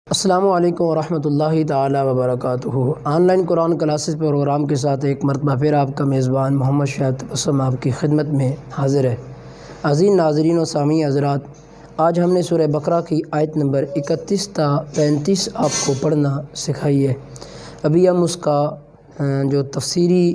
السلام علیکم ورحمۃ اللہ تعالی وبرکاتہ۔ Online Quran classes programme کے ساتھ ایک مرتبہ پھر آپ کا میزبان محمد شاہد تبسم آپ کی خدمت میں حاضر ہے۔ عزیز ناظرین و سامعین حضرات، آج ہم نے سورہ بقرہ کی آیت نمبر 31 تا 35 آپ کو پڑھنا سکھائی ہے۔ ابھی ہم اس کا جو تفسیری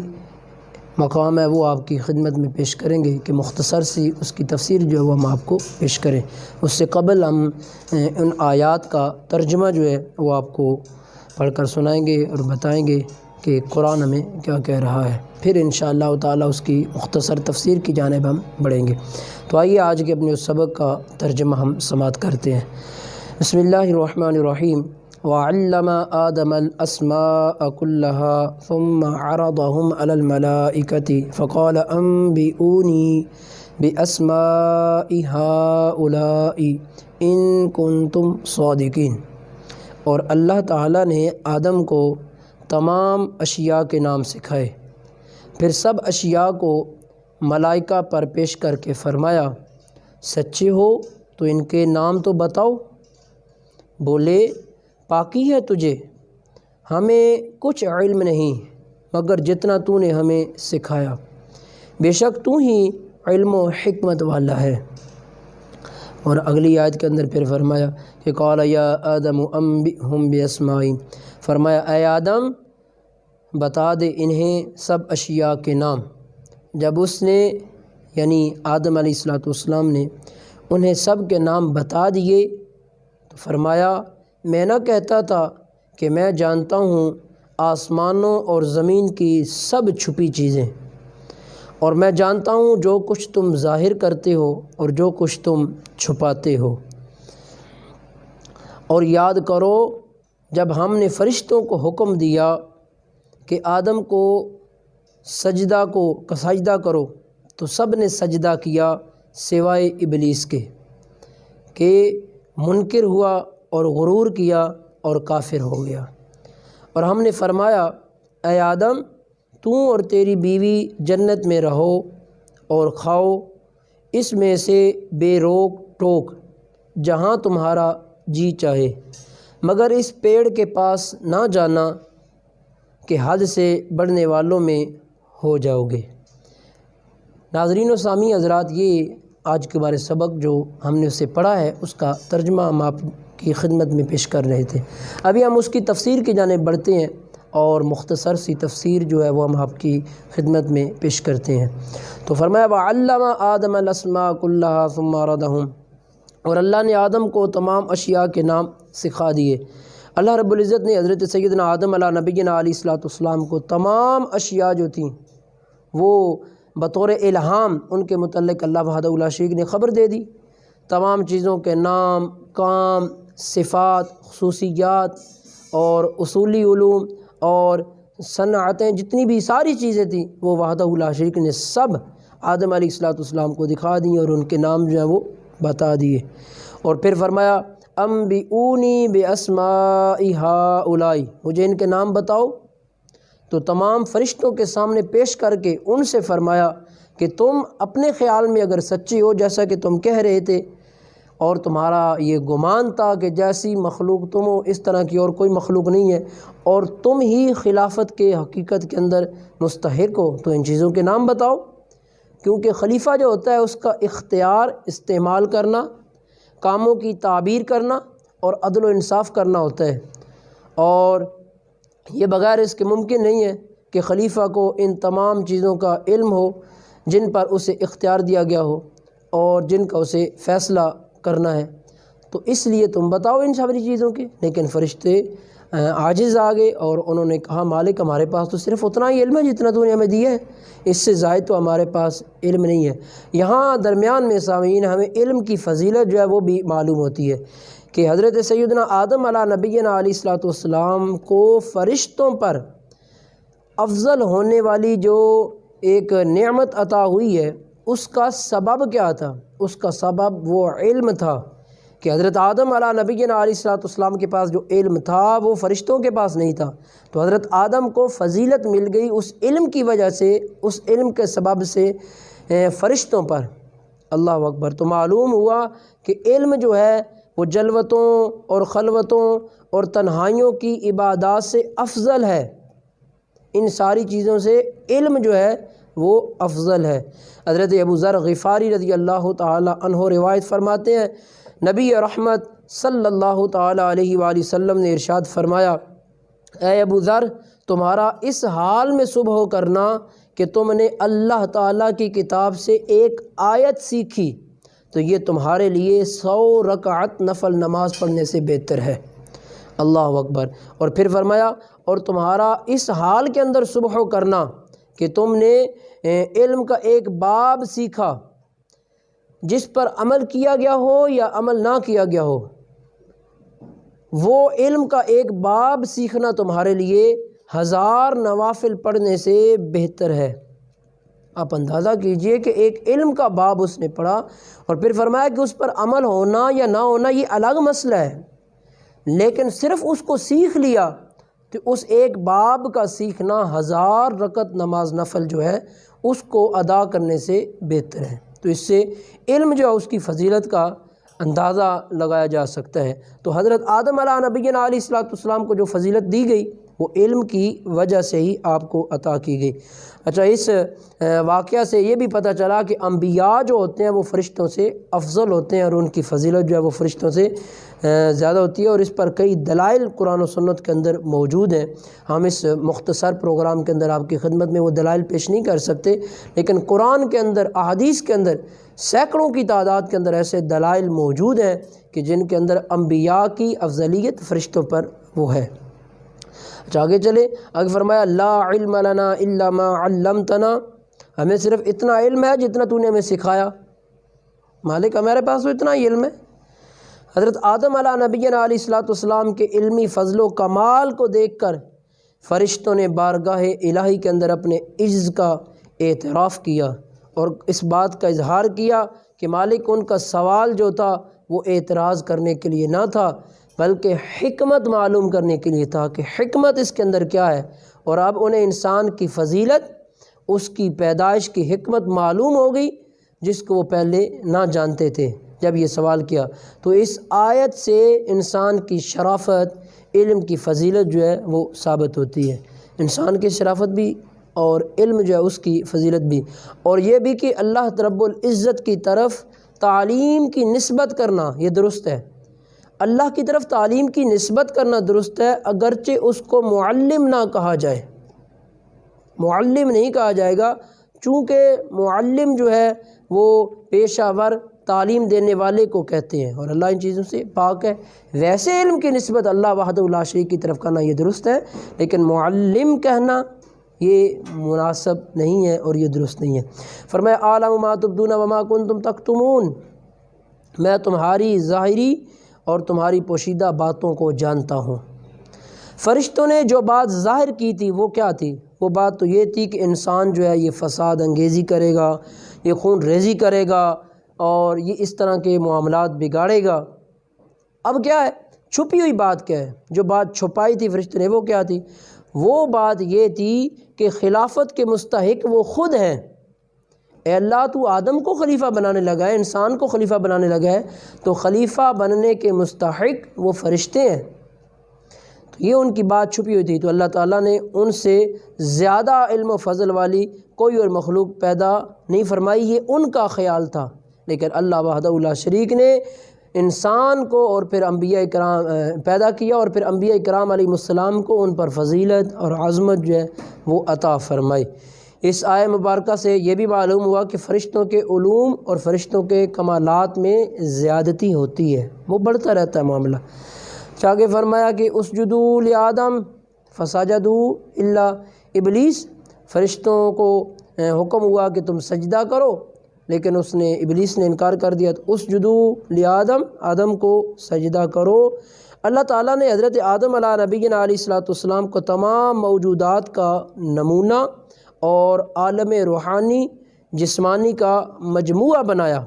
مقام ہے وہ آپ کی خدمت میں پیش کریں گے کہ مختصر سی اس کی تفسیر جو ہے وہ ہم آپ کو پیش کریں۔ اس سے قبل ہم ان آیات کا ترجمہ جو ہے وہ آپ کو پڑھ کر سنائیں گے اور بتائیں گے کہ قرآن ہمیں کیا کہہ رہا ہے، پھر انشاءاللہ تعالی اس کی مختصر تفسیر کی جانب ہم بڑھیں گے۔ تو آئیے آج کے اپنے اس سبق کا ترجمہ ہم سماعت کرتے ہیں۔ بسم اللہ الرحمن الرحیم۔ وعلم آدم الأسماء كلها ثم عرضهم على الملائكة فقال أنبئوني بأسماء هؤلاء إن كنتم صادقين۔ اور اللہ تعالیٰ نے آدم کو تمام اشیاء کے نام سکھائے، پھر سب اشیاء کو ملائکہ پر پیش کر کے فرمایا، سچے ہو تو ان کے نام تو بتاؤ۔ بولے، پاکی ہے تجھے، ہمیں کچھ علم نہیں مگر جتنا تو نے ہمیں سکھایا، بے شک تو ہی علم و حکمت والا ہے۔ اور اگلی آیت کے اندر پھر فرمایا کہ قال یا آدم انبئہم باسمائہم، فرمایا اے آدم بتا دے انہیں سب اشیاء کے نام۔ جب اس نے یعنی آدم علیہ السلام نے انہیں سب کے نام بتا دیے تو فرمایا، میں نہ کہتا تھا کہ میں جانتا ہوں آسمانوں اور زمین کی سب چھپی چیزیں، اور میں جانتا ہوں جو کچھ تم ظاہر کرتے ہو اور جو کچھ تم چھپاتے ہو۔ اور یاد کرو جب ہم نے فرشتوں کو حکم دیا کہ آدم کو سجدہ کرو تو سب نے سجدہ کیا سوائے ابلیس کے کہ منکر ہوا اور غرور کیا اور کافر ہو گیا۔ اور ہم نے فرمایا اے آدم تو اور تیری بیوی جنت میں رہو اور کھاؤ اس میں سے بے روک ٹوک جہاں تمہارا جی چاہے، مگر اس پیڑ کے پاس نہ جانا کہ حد سے بڑھنے والوں میں ہو جاؤ گے۔ ناظرین و سامعین حضرات، یہ آج کے بارے سبق جو ہم نے اسے پڑھا ہے اس کا ترجمہ ہم آپ کی خدمت میں پیش کر رہے تھے۔ ابھی ہم اس کی تفسیر کی جانب بڑھتے ہیں اور مختصر سی تفسیر جو ہے وہ ہم آپ کی خدمت میں پیش کرتے ہیں۔ تو فرمایا وعلم آدم الاسماء كلها ثم عرضهم، اور اللہ نے آدم کو تمام اشیاء کے نام سکھا دیے۔ اللہ رب العزت نے حضرت سیدنا آدم علیہ نبینا علیہ السلام کو تمام اشیاء جو تھیں وہ بطور الہام ان کے متعلق اللہ وحدہ لا شریک نے خبر دے دی۔ تمام چیزوں کے نام، کام، صفات، خصوصیات اور اصولی علوم اور صنعتیں، جتنی بھی ساری چیزیں تھیں وہ وحدہ لا شریک نے سب آدم علیہ السلام کو دکھا دیں اور ان کے نام جو ہیں وہ بتا دیے۔ اور پھر فرمایا انبئونی باسماء ہؤلاء، مجھے ان کے نام بتاؤ۔ تو تمام فرشتوں کے سامنے پیش کر کے ان سے فرمایا کہ تم اپنے خیال میں اگر سچے ہو جیسا کہ تم کہہ رہے تھے اور تمہارا یہ گمان تھا کہ جیسی مخلوق تم ہو اس طرح کی اور کوئی مخلوق نہیں ہے اور تم ہی خلافت کے حقیقت کے اندر مستحق ہو، تو ان چیزوں کے نام بتاؤ۔ کیونکہ خلیفہ جو ہوتا ہے اس کا اختیار استعمال کرنا، کاموں کی تعبیر کرنا اور عدل و انصاف کرنا ہوتا ہے، اور یہ بغیر اس کے ممکن نہیں ہے کہ خلیفہ کو ان تمام چیزوں کا علم ہو جن پر اسے اختیار دیا گیا ہو اور جن کا اسے فیصلہ کرنا ہے۔ تو اس لیے تم بتاؤ ان ساری چیزوں کے۔ لیکن فرشتے عاجز آ گئے اور انہوں نے کہا مالک ہمارے پاس تو صرف اتنا ہی علم ہے جتنا تو نے ہمیں دیا ہے، اس سے زائد تو ہمارے پاس علم نہیں ہے۔ یہاں درمیان میں سامعین ہمیں علم کی فضیلت جو ہے وہ بھی معلوم ہوتی ہے کہ حضرت سیدنا آدم علیہ نبینا علیہ السلام کو فرشتوں پر افضل ہونے والی جو ایک نعمت عطا ہوئی ہے اس کا سبب کیا تھا؟ اس کا سبب وہ علم تھا کہ حضرت آدم علیہ نبینا علیہ السلام کے پاس جو علم تھا وہ فرشتوں کے پاس نہیں تھا، تو حضرت آدم کو فضیلت مل گئی اس علم کی وجہ سے، اس علم کے سبب سے فرشتوں پر۔ اللہ اکبر۔ تو معلوم ہوا کہ علم جو ہے وہ جلوتوں اور خلوتوں اور تنہائیوں کی عبادات سے افضل ہے۔ ان ساری چیزوں سے علم جو ہے وہ افضل ہے۔ حضرت ابو ذر غفاری رضی اللہ تعالی عنہ روایت فرماتے ہیں، نبی رحمت صلی اللہ تعالی علیہ وآلہ وسلم نے ارشاد فرمایا، اے ابو ذر، تمہارا اس حال میں صبح کرنا کہ تم نے اللہ تعالیٰ کی کتاب سے ایک آیت سیکھی تو یہ تمہارے لیے 100 رکعت نفل نماز پڑھنے سے بہتر ہے۔ اللہ اکبر۔ اور پھر فرمایا، اور تمہارا اس حال کے اندر صبح کرنا کہ تم نے علم کا ایک باب سیکھا جس پر عمل کیا گیا ہو یا عمل نہ کیا گیا ہو، وہ علم کا ایک باب سیکھنا تمہارے لیے 1000 نوافل پڑھنے سے بہتر ہے۔ آپ اندازہ کیجئے کہ ایک علم کا باب اس نے پڑھا، اور پھر فرمایا کہ اس پر عمل ہونا یا نہ ہونا یہ الگ مسئلہ ہے، لیکن صرف اس کو سیکھ لیا تو اس ایک باب کا سیکھنا 1000 رکعت نماز نفل جو ہے اس کو ادا کرنے سے بہتر ہے۔ تو اس سے علم جو ہے اس کی فضیلت کا اندازہ لگایا جا سکتا ہے۔ تو حضرت آدم علیہ نبینا علیہ السلام کو جو فضیلت دی گئی وہ علم کی وجہ سے ہی آپ کو عطا کی گئی۔ اچھا، اس واقعہ سے یہ بھی پتہ چلا کہ انبیاء جو ہوتے ہیں وہ فرشتوں سے افضل ہوتے ہیں، اور ان کی فضیلت جو ہے وہ فرشتوں سے زیادہ ہوتی ہے، اور اس پر کئی دلائل قرآن و سنت کے اندر موجود ہیں۔ ہم اس مختصر پروگرام کے اندر آپ کی خدمت میں وہ دلائل پیش نہیں کر سکتے، لیکن قرآن کے اندر، احادیث کے اندر سینکڑوں کی تعداد کے اندر ایسے دلائل موجود ہیں کہ جن کے اندر انبیاء کی افضلیت فرشتوں پر وہ ہے۔ اچھا، آگے چلے، آگے فرمایا، لا علم لنا الا ما علمتنا، ہمیں صرف اتنا علم ہے جتنا تو نے ہمیں سکھایا۔ مالک ہمارے پاس تو اتنا ہی علم ہے۔ حضرت آدم علیہ نبینا علیہ السلام کے علمی فضل و کمال کو دیکھ کر فرشتوں نے بارگاہ الہی کے اندر اپنے عجز کا اعتراف کیا اور اس بات کا اظہار کیا کہ مالک ان کا سوال جو تھا وہ اعتراض کرنے کے لیے نہ تھا بلکہ حکمت معلوم کرنے کے لیے تھا کہ حکمت اس کے اندر کیا ہے، اور اب انہیں انسان کی فضیلت، اس کی پیدائش کی حکمت معلوم ہو گئی جس کو وہ پہلے نہ جانتے تھے جب یہ سوال کیا۔ تو اس آیت سے انسان کی شرافت، علم کی فضیلت جو ہے وہ ثابت ہوتی ہے، انسان کی شرافت بھی اور علم جو ہے اس کی فضیلت بھی، اور یہ بھی کہ اللہ رب العزت کی طرف تعلیم کی نسبت کرنا یہ درست ہے۔ اللہ کی طرف تعلیم کی نسبت کرنا درست ہے، اگرچہ اس کو معلم نہ کہا جائے، معلم نہیں کہا جائے گا، چونکہ معلم جو ہے وہ پیشہ ور تعلیم دینے والے کو کہتے ہیں، اور اللہ ان چیزوں سے پاک ہے۔ ویسے علم کی نسبت اللہ وحدہ لا شریک کی طرف کرنا یہ درست ہے، لیکن معلم کہنا یہ مناسب نہیں ہے اور یہ درست نہیں ہے۔ فرمایا، اعلم ما تبدون وما کنتم تکتمون، میں تمہاری ظاہری اور تمہاری پوشیدہ باتوں کو جانتا ہوں۔ فرشتوں نے جو بات ظاہر کی تھی وہ کیا تھی؟ وہ بات تو یہ تھی کہ انسان جو ہے یہ فساد انگیزی کرے گا، یہ خون ریزی کرے گا، اور یہ اس طرح کے معاملات بگاڑے گا۔ اب کیا ہے؟ چھپی ہوئی بات کیا ہے؟ جو بات چھپائی تھی فرشتوں نے وہ کیا تھی؟ وہ بات یہ تھی کہ خلافت کے مستحق وہ خود ہیں۔ اے اللہ، تو آدم کو خلیفہ بنانے لگا ہے، انسان کو خلیفہ بنانے لگا ہے، تو خلیفہ بننے کے مستحق وہ فرشتے ہیں۔ تو یہ ان کی بات چھپی ہوئی تھی، تو اللہ تعالیٰ نے ان سے زیادہ علم و فضل والی کوئی اور مخلوق پیدا نہیں فرمائی، یہ ان کا خیال تھا، لیکن اللہ وحدہ لا شریک نے انسان کو اور پھر انبیاء کرام پیدا کیا، اور پھر انبیاء کرام علیہ السلام کو ان پر فضیلت اور عظمت جو ہے وہ عطا فرمائی۔ اس آیہ مبارکہ سے یہ بھی معلوم ہوا کہ فرشتوں کے علوم اور فرشتوں کے کمالات میں زیادتی ہوتی ہے، وہ بڑھتا رہتا ہے معاملہ۔ آگے فرمایا کہ اسجدوا لآدم فسجدوا الا ابلیس، فرشتوں کو حکم ہوا کہ تم سجدہ کرو، لیکن ابلیس نے انکار کر دیا، تو اسجدوا لآدم، آدم کو سجدہ کرو۔ اللہ تعالیٰ نے حضرت آدم علیہ نبینا علیہ السلام کو تمام موجودات کا نمونہ اور عالم روحانی جسمانی کا مجموعہ بنایا،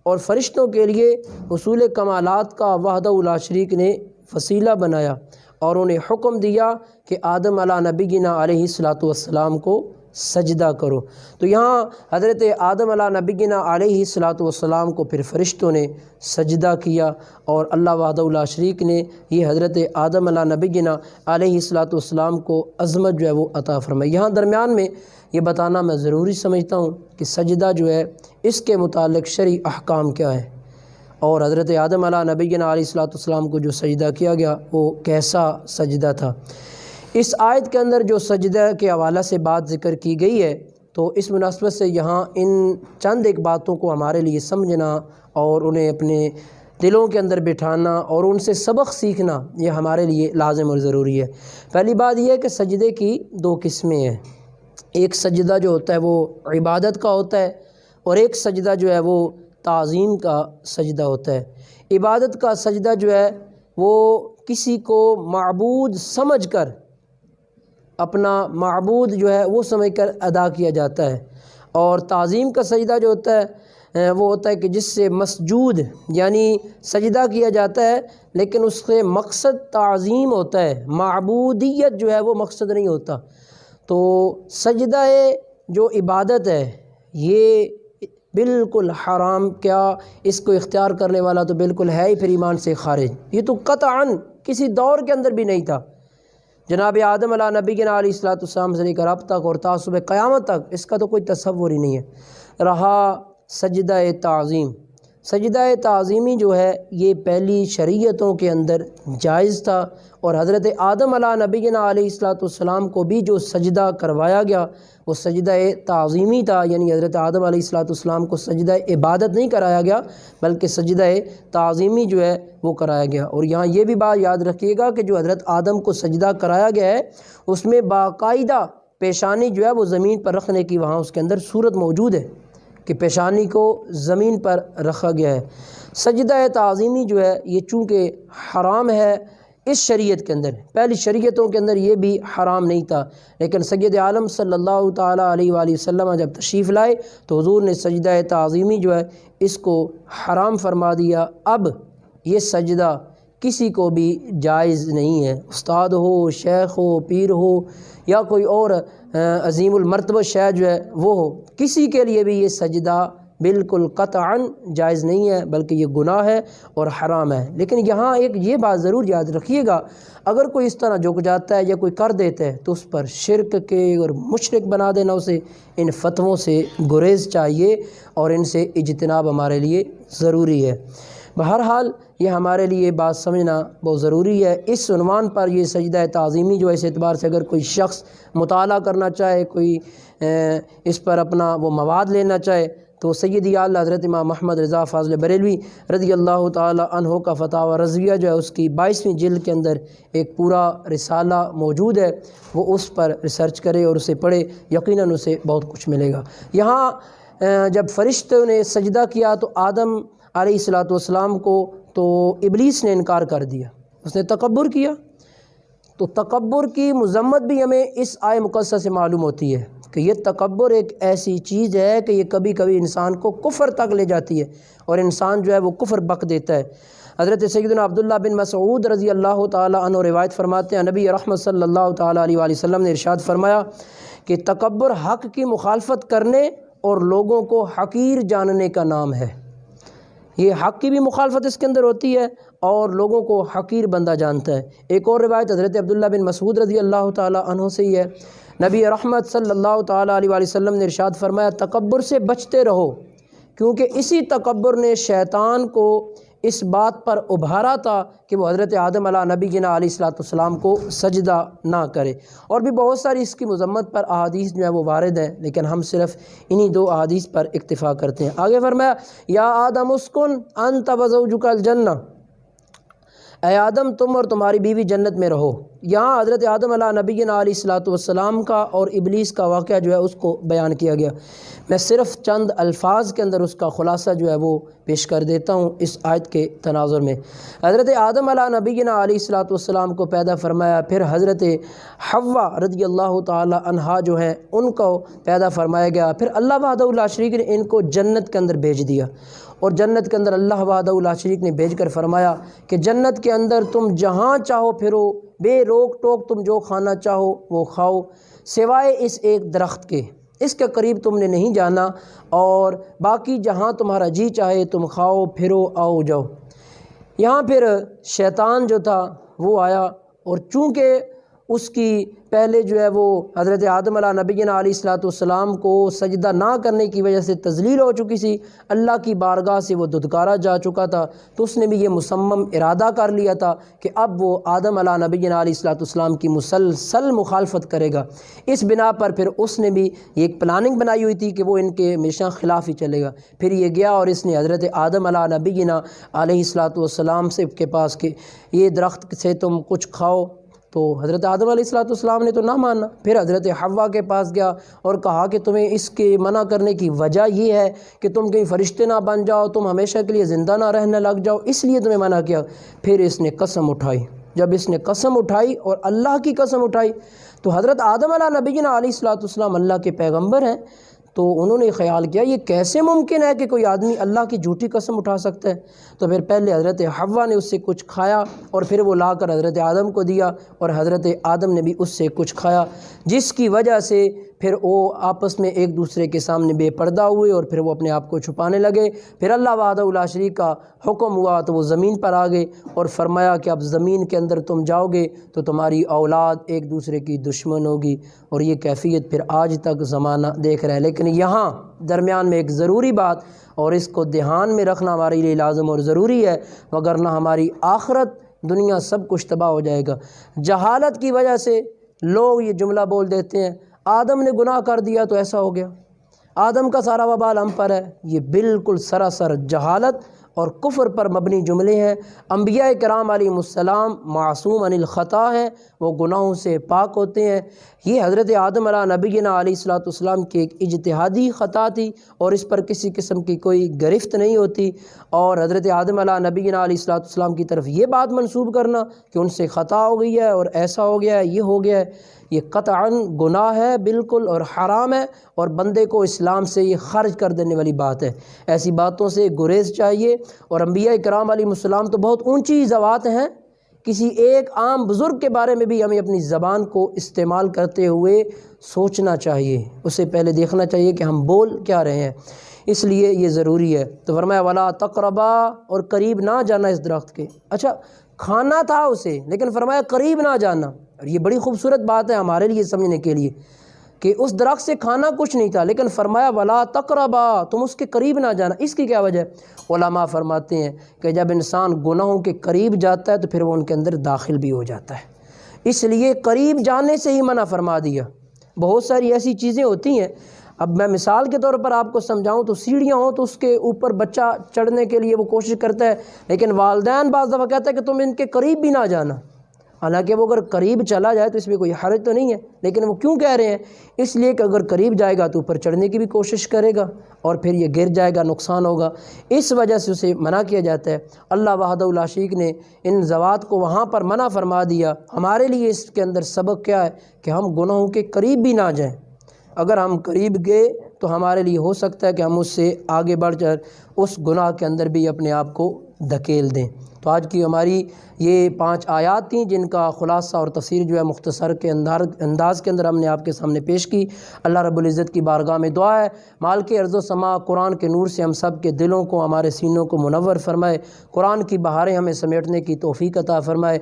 اور فرشتوں کے لیے حصول کمالات کا وحدہ لا شریک نے وسیلہ بنایا، اور انہیں حکم دیا کہ آدم علیہ نبینا علیہ السلام کو سجدہ کرو۔ تو یہاں حضرت آدم علیہ نبینا علیہ الصلاۃ والسلام کو پھر فرشتوں نے سجدہ کیا، اور اللہ وحدہ لا شریک نے یہ حضرت آدم علیہ نبینا علیہ الصلاۃ والسلام کو عظمت جو ہے وہ عطا فرمائی۔ یہاں درمیان میں یہ بتانا میں ضروری سمجھتا ہوں کہ سجدہ جو ہے اس کے متعلق شرعی احکام کیا ہے، اور حضرت آدم علیہ نبینا علیہ الصلاۃ والسلام کو جو سجدہ کیا گیا وہ کیسا سجدہ تھا۔ اس آیت کے اندر جو سجدہ کے حوالہ سے بات ذکر کی گئی ہے، تو اس مناسبت سے یہاں ان چند ایک باتوں کو ہمارے لیے سمجھنا اور انہیں اپنے دلوں کے اندر بٹھانا اور ان سے سبق سیکھنا یہ ہمارے لیے لازم اور ضروری ہے۔ پہلی بات یہ ہے کہ سجدے کی دو قسمیں ہیں، ایک سجدہ جو ہوتا ہے وہ عبادت کا ہوتا ہے، اور ایک سجدہ جو ہے وہ تعظیم کا سجدہ ہوتا ہے۔ عبادت کا سجدہ جو ہے وہ کسی کو معبود سمجھ کر، اپنا معبود جو ہے وہ سمجھ کر ادا کیا جاتا ہے، اور تعظیم کا سجدہ جو ہوتا ہے وہ ہوتا ہے کہ جس سے مسجود یعنی سجدہ کیا جاتا ہے، لیکن اس سے مقصد تعظیم ہوتا ہے، معبودیت جو ہے وہ مقصد نہیں ہوتا۔ تو سجدہ جو عبادت ہے یہ بالکل حرام، کیا اس کو اختیار کرنے والا تو بالکل ہے ہی پھر ایمان سے خارج، یہ تو قطعاً کسی دور کے اندر بھی نہیں تھا۔ جناب آدم علیہ نبینا علیہ الصلاۃ والسلام سے لے کر اب تک اور تا صبح قیامت تک اس کا تو کوئی تصور ہی نہیں ہے۔ رہا سجدہ تعظیم، سجدہ تعظیمی جو ہے یہ پہلی شریعتوں کے اندر جائز تھا، اور حضرت آدم علیہ نبینا علیہ الصلاۃ والسلام کو بھی جو سجدہ کروایا گیا وہ سجدہ تعظیمی تھا، یعنی حضرت آدم علیہ الصلاۃ والسلام کو سجدہ عبادت نہیں کرایا گیا بلکہ سجدہ تعظیمی جو ہے وہ کرایا گیا۔ اور یہاں یہ بھی بات یاد رکھیے گا کہ جو حضرت آدم کو سجدہ کرایا گیا ہے اس میں باقاعدہ پیشانی جو ہے وہ زمین پر رکھنے کی وہاں اس کے اندر صورت موجود ہے کہ پیشانی کو زمین پر رکھا گیا ہے۔ سجدہ تعظیمی جو ہے یہ چونکہ حرام ہے اس شریعت کے اندر، پہلی شریعتوں کے اندر یہ بھی حرام نہیں تھا، لیکن سید عالم صلی اللہ تعالیٰ علیہ وآلہ وسلم جب تشریف لائے تو حضور نے سجدہ تعظیمی جو ہے اس کو حرام فرما دیا۔ اب یہ سجدہ کسی کو بھی جائز نہیں ہے، استاد ہو، شیخ ہو، پیر ہو، یا کوئی اور عظیم المرتبہ شیخ جو ہے وہ ہو، کسی کے لیے بھی یہ سجدہ بالکل قطعاً جائز نہیں ہے بلکہ یہ گناہ ہے اور حرام ہے۔ لیکن یہاں ایک یہ بات ضرور یاد رکھیے گا، اگر کوئی اس طرح جھک جاتا ہے یا کوئی کر دیتا ہے تو اس پر شرک کے اور مشرک بنا دینا، اسے ان فتووں سے گریز چاہیے اور ان سے اجتناب ہمارے لیے ضروری ہے۔ بہرحال یہ ہمارے لیے بات سمجھنا بہت ضروری ہے۔ اس عنوان پر یہ سجدہ تعظیمی جو ہے اس اعتبار سے اگر کوئی شخص مطالعہ کرنا چاہے، کوئی اس پر اپنا وہ مواد لینا چاہے تو سیدی اعلیٰ حضرت امام محمد رضا فاضل بریلوی رضی اللہ تعالی عنہ کا فتاوی رضویہ جو ہے اس کی 22ویں جلد کے اندر ایک پورا رسالہ موجود ہے، وہ اس پر ریسرچ کرے اور اسے پڑھے، یقیناً اسے بہت کچھ ملے گا۔ یہاں جب فرشتوں نے سجدہ کیا تو آدم علیہ الصلاۃ والسلام کو تو ابلیس نے انکار کر دیا، اس نے تکبر کیا۔ تو تکبر کی مذمت بھی ہمیں اس آیہ مقدسہ سے معلوم ہوتی ہے کہ یہ تکبر ایک ایسی چیز ہے کہ یہ کبھی کبھی انسان کو کفر تک لے جاتی ہے، اور انسان جو ہے وہ کفر بک دیتا ہے۔ حضرت سیدنا عبداللہ بن مسعود رضی اللہ تعالی عنہ روایت فرماتے ہیں، نبی رحمت صلی اللہ تعالی علیہ وآلہ وسلم نے ارشاد فرمایا کہ تکبر حق کی مخالفت کرنے اور لوگوں کو حقیر جاننے کا نام ہے۔ یہ حق کی بھی مخالفت اس کے اندر ہوتی ہے اور لوگوں کو حقیر بندہ جانتا ہے۔ ایک اور روایت حضرت عبداللہ بن مسعود رضی اللہ تعالی عنہ سے ہی ہے، نبی رحمت صلی اللہ تعالی علیہ وآلہ وسلم نے ارشاد فرمایا تکبر سے بچتے رہو، کیونکہ اسی تکبر نے شیطان کو اس بات پر ابھارا تھا کہ وہ حضرت آدم علیہ نبینا علیہ الصلاۃ والسلام کو سجدہ نہ کرے۔ اور بھی بہت ساری اس کی مذمت پر احادیث جو ہے وہ وارد ہیں، لیکن ہم صرف انہی دو احادیث پر اکتفا کرتے ہیں۔ آگے فرمایا یا آدم اسکن انت وزوجک الجنہ، اے آدم تم اور تمہاری بیوی جنت میں رہو۔ یہاں حضرت آدم علیہ نبینا علیہ الصلاۃ والسلام کا اور ابلیس کا واقعہ جو ہے اس کو بیان کیا گیا۔ میں صرف چند الفاظ کے اندر اس کا خلاصہ جو ہے وہ پیش کر دیتا ہوں اس آیت کے تناظر میں۔ حضرت آدم علیہ نبینا علیہ الصلاۃ والسلام کو پیدا فرمایا، پھر حضرت حوا رضی اللہ تعالی عنہا جو ہیں ان کو پیدا فرمایا گیا، پھر اللہ وحدہ لا شریک نے ان کو جنت کے اندر بھیج دیا، اور جنت کے اندر اللہ وحدہ لا شریک نے بھیج کر فرمایا کہ جنت کے اندر تم جہاں چاہو پھرو، بے روک ٹوک تم جو کھانا چاہو وہ کھاؤ، سوائے اس ایک درخت کے، اس کے قریب تم نے نہیں جانا، اور باقی جہاں تمہارا جی چاہے تم کھاؤ پھرو آؤ جاؤ۔ یہاں پھر شیطان جو تھا وہ آیا، اور چونکہ اس کی پہلے جو ہے وہ حضرت آدم علیہ نبینا علیہ الصلوۃ والسلام کو سجدہ نہ کرنے کی وجہ سے تذلیل ہو چکی تھی، اللہ کی بارگاہ سے وہ دھتکارا جا چکا تھا، تو اس نے بھی یہ مصمم ارادہ کر لیا تھا کہ اب وہ آدم علیہ نبینا علیہ الصلوۃ والسلام کی مسلسل مخالفت کرے گا۔ اس بنا پر پھر اس نے بھی یہ ایک پلاننگ بنائی ہوئی تھی کہ وہ ان کے ہمیشہ خلاف ہی چلے گا۔ پھر یہ گیا اور اس نے حضرت آدم علیہ نبینا علیہ الصلوۃ والسلام سے کے پاس کہ یہ درخت سے تم کچھ کھاؤ، تو حضرت آدم علیہ الصلوۃ والسلام نے تو نہ مانا۔ پھر حضرت حوا کے پاس گیا اور کہا کہ تمہیں اس کے منع کرنے کی وجہ یہ ہے کہ تم کہیں فرشتے نہ بن جاؤ، تم ہمیشہ کے لیے زندہ نہ رہنے لگ جاؤ، اس لیے تمہیں منع کیا۔ پھر اس نے قسم اٹھائی، جب اس نے قسم اٹھائی اور اللہ کی قسم اٹھائی، تو حضرت آدم علیہ نبینا علیہ الصلوۃ والسلام اللہ کے پیغمبر ہیں، تو انہوں نے خیال کیا یہ کیسے ممکن ہے کہ کوئی آدمی اللہ کی جھوٹی قسم اٹھا سکتا ہے۔ تو پھر پہلے حضرت حوا نے اس سے کچھ کھایا اور پھر وہ لا کر حضرت آدم کو دیا، اور حضرت آدم نے بھی اس سے کچھ کھایا، جس کی وجہ سے پھر وہ آپس میں ایک دوسرے کے سامنے بے پردہ ہوئے اور پھر وہ اپنے آپ کو چھپانے لگے۔ پھر اللہ وحدہ لا شریک کا حکم ہوا تو وہ زمین پر آ گئے اور فرمایا کہ اب زمین کے اندر تم جاؤ گے تو تمہاری اولاد ایک دوسرے کی دشمن ہوگی، اور یہ کیفیت پھر آج تک زمانہ دیکھ رہا ہے۔ لیکن یہاں درمیان میں ایک ضروری بات، اور اس کو دھیان میں رکھنا ہمارے لیے لازم اور ضروری ہے، وگرنہ ہماری آخرت دنیا سب کچھ تباہ ہو جائے گا۔ جہالت کی وجہ سے لوگ یہ جملہ بول دیتے ہیں آدم نے گناہ کر دیا تو ایسا ہو گیا، آدم کا سارا وبال ہم پر ہے۔ یہ بالکل سراسر جہالت اور کفر پر مبنی جملے ہیں۔ انبیاء کرام علیہ السلام معصوم عن الخطا ہیں، وہ گناہوں سے پاک ہوتے ہیں۔ یہ حضرت آدم علیہ نبینا علیہ الصلوۃ والسلام کی ایک اجتہادی خطا تھی، اور اس پر کسی قسم کی کوئی گرفت نہیں ہوتی، اور حضرت آدم علیہ نبینا علیہ الصلوۃ والسلام کی طرف یہ بات منسوب کرنا کہ ان سے خطا ہو گئی ہے اور ایسا ہو گیا ہے، یہ ہو گیا ہے، یہ قطعاً گناہ ہے بالکل اور حرام ہے، اور بندے کو اسلام سے یہ خارج کر دینے والی بات ہے۔ ایسی باتوں سے گریز چاہیے، اور انبیاء کرام علیہ السلام تو بہت اونچی ذوات ہیں، کسی ایک عام بزرگ کے بارے میں بھی ہمیں اپنی زبان کو استعمال کرتے ہوئے سوچنا چاہیے، اسے پہلے دیکھنا چاہیے کہ ہم بول کیا رہے ہیں، اس لیے یہ ضروری ہے۔ تو فرمایا ولا تقربا، اور قریب نہ جانا اس درخت کے۔ اچھا کھانا تھا اسے، لیکن فرمایا قریب نہ جانا، اور یہ بڑی خوبصورت بات ہے ہمارے لیے سمجھنے کے لیے کہ اس درخت سے کھانا کچھ نہیں تھا، لیکن فرمایا ولا تقربا، تم اس کے قریب نہ جانا۔ اس کی کیا وجہ ہے؟ علماء فرماتے ہیں کہ جب انسان گناہوں کے قریب جاتا ہے تو پھر وہ ان کے اندر داخل بھی ہو جاتا ہے، اس لیے قریب جانے سے ہی منع فرما دیا۔ بہت ساری ایسی چیزیں ہوتی ہیں، اب میں مثال کے طور پر آپ کو سمجھاؤں تو سیڑھیاں ہوں تو اس کے اوپر بچہ چڑھنے کے لیے وہ کوشش کرتا ہے، لیکن والدین بعض دفعہ کہتا ہے کہ تم ان کے قریب بھی نہ جانا، حالانکہ وہ اگر قریب چلا جائے تو اس میں کوئی حرج تو نہیں ہے، لیکن وہ کیوں کہہ رہے ہیں؟ اس لیے کہ اگر قریب جائے گا تو اوپر چڑھنے کی بھی کوشش کرے گا اور پھر یہ گر جائے گا، نقصان ہوگا، اس وجہ سے اسے منع کیا جاتا ہے۔ اللہ وحدہ لا شریک نے ان ذوات کو وہاں پر منع فرما دیا۔ ہمارے لیے اس کے اندر سبق کیا ہے کہ ہم گناہوں کے قریب بھی نہ جائیں۔ اگر ہم قریب گئے تو ہمارے لیے ہو سکتا ہے کہ ہم اس سے آگے بڑھ کر اس گناہ کے اندر بھی اپنے آپ کو دھکیل دیں۔ تو آج کی ہماری یہ 5 آیات تھیں جن کا خلاصہ اور تفسیر جو ہے مختصر کے انداز کے اندر ہم نے آپ کے سامنے پیش کی۔ اللہ رب العزت کی بارگاہ میں دعا ہے مال کے ارض و سما قرآن کے نور سے ہم سب کے دلوں کو، ہمارے سینوں کو منور فرمائے، قرآن کی بہاریں ہمیں سمیٹنے کی توفیق عطا فرمائے۔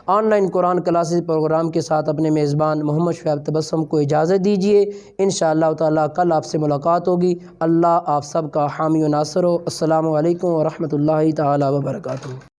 Online Quran classes programme کے ساتھ اپنے میزبان محمد شعیب تبسم کو اجازت دیجیے، انشاءاللہ تعالیٰ کل آپ سے ملاقات ہوگی۔ اللہ آپ سب کا حامی و ناصر ہو۔ السلام علیکم ورحمۃ اللہ تعالیٰ وبرکاتہ۔